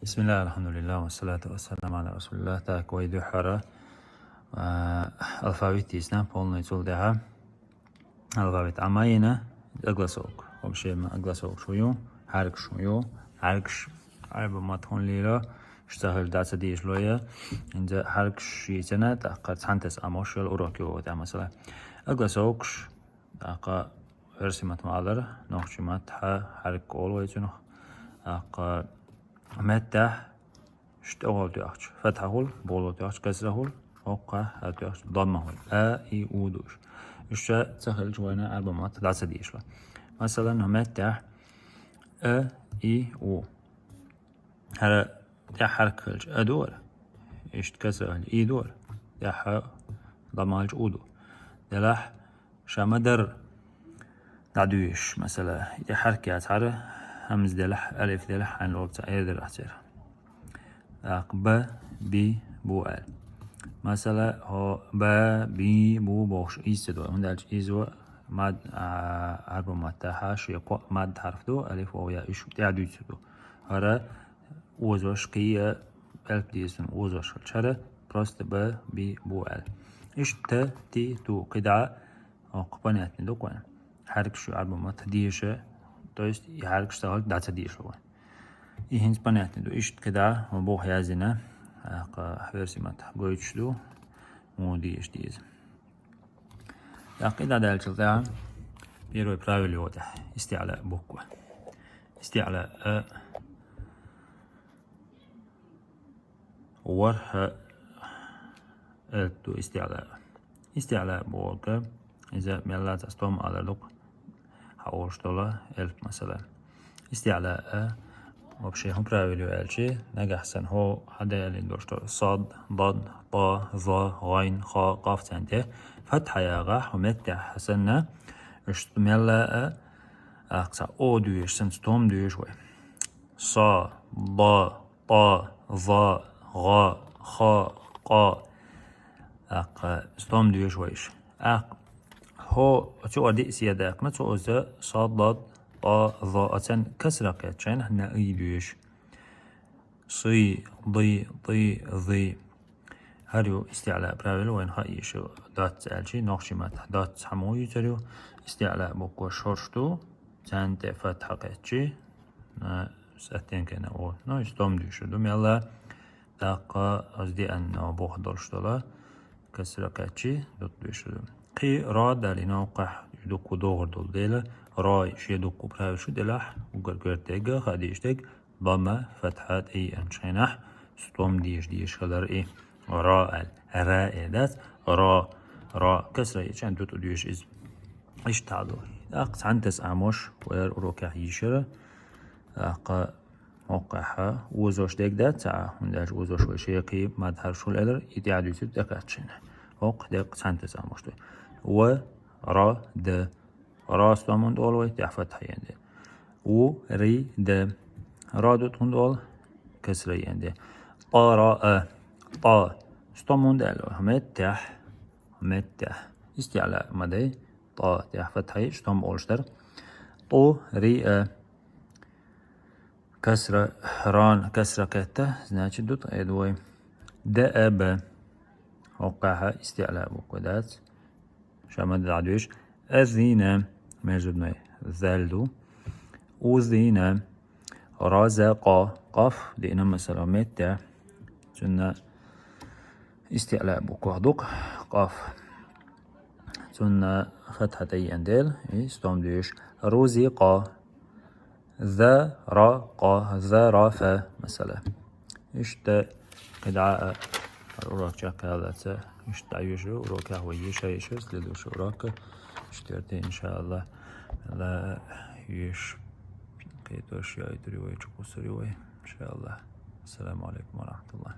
بسم الله الحمد لله والصلاة والسلام على رسول الله. Так, войду хара. Алфавит тисна, полный цулдеха. Алфавит амайна, агласок. Вообще агласок шую, харк шую, харкш. عرب ما تكون ليلة اشتغل داتا دي شوية إن حرك شيء سنة تأقى تحنتس أموش الأوروكيو ده مثلا أقلسوكش تأقى رسمت معذر نوخشمت حرك always نوخ أقى متح اشتغل تأخش فتحول بولو تأخش كسرهول أوقع تأخش ضمهول إي أودوش اشتا تسهل شوية عرب ما داتا دي شوية مثلا متح إي أو هلا ده حركة أدور إشت كسر إي دور ده ضمالج أودو دلح شمدر دعدوش مثلا ده حركة تعرف همز دلح ألف دلح عن الوقت أيدر أحسر ب بي بو ال مثلا هو ب بي بو بوش إيستدو من دلش إيزو ماد عربو متاحش يقو ماد حرف دو ألف ويا إيش دعدوش دو هلا وزوش قية ألف ديسن وزوش الشرة بروست ب بي بو ال إيش ت تي تو قدعة قبنات ندوكوان حرك شو عربو ما تديشة تويست يحرك اشتغل دا تديشة وان إيهنز بنات ندو إيش قدعة وبوح يازنا حرسي مات قويتش دو موديش ديز قدعة دالشلتها بيروي براويل واضح استعلاء بوكوة استعلاء ورها تو استعلاء بوكا إذا ملات أستوم على لق حاولش طلع ألف مثلا استعلاء وبشي هم براويلو ألشي نجح سن هو هذا اللي دوشتو صاد ضاد طا ظا غين خا قاف تنته فتح يا غح ومتح حسنا اشتملا أقصى أو دويش سن ستوم دويش وي صا ضا طا ظا غا خا قا ستوم دويش ويش هو شو أدي سيادة ما شو أزا صاد ضاد طا ظا أتن كسرة كاتشين هنا أي دويش صي ضي طي ضي هريو استعلاء براول وين هاي شو دات ألشي نقشي ما دات حموي تريو استعلاء بوكو شورشتو تانت فتح كاتشي ساتين كنا أو نايس توم دويش دوم يلا داقة أزدي أن بوخ دولشتولا كسرة كاتشي دوت دويش دوم قي را دالي نوقح يدوكو دور دول ديلا راي شي يدوكو براول شو دلح وقرقر تيجا خديش تيج ضمة فتحات اي انشينح ستوم ديش خلر اي راء الراء دات را كسرة يشان دوتو ديش از ايش تعدو اقص عنتس عموش وير روكح يشرة اقا موقعها وزوش ديك دات ساعة ونداش وزوش وشيقي ما تهرشو الالر يتعدو يتب دكاتشينح وق ديك عنتس عموش دي و را د را ستومون دولوي تحفتح يندي و ري د رادو تندول كسرة يندي طاراء طا ستومون دالو متح استعلاء مدي طا تح فتحي شتوم أولشتر طو ري كسرة ران كسرة كتا значит دوت أدوي دأب وقعها استعلاء بقدات شامد عدوش أذينا ماجد ماي ذالدو وذينا رزقا قف لأن مثلا متى جنا استعلاء بوكوهدوك قف جنا فتحتي أندل استوم ديش رزقا ذا راقا ذا رافا مثلا اشتا قدعاء الأوراق جاك هذا اشتا يشو أوراق هو يشو سلدوش أوراق اشترتي إن شاء الله لا يش قيتوش يا إدري ويشكو سري إن شاء الله. السلام عليكم ورحمة الله.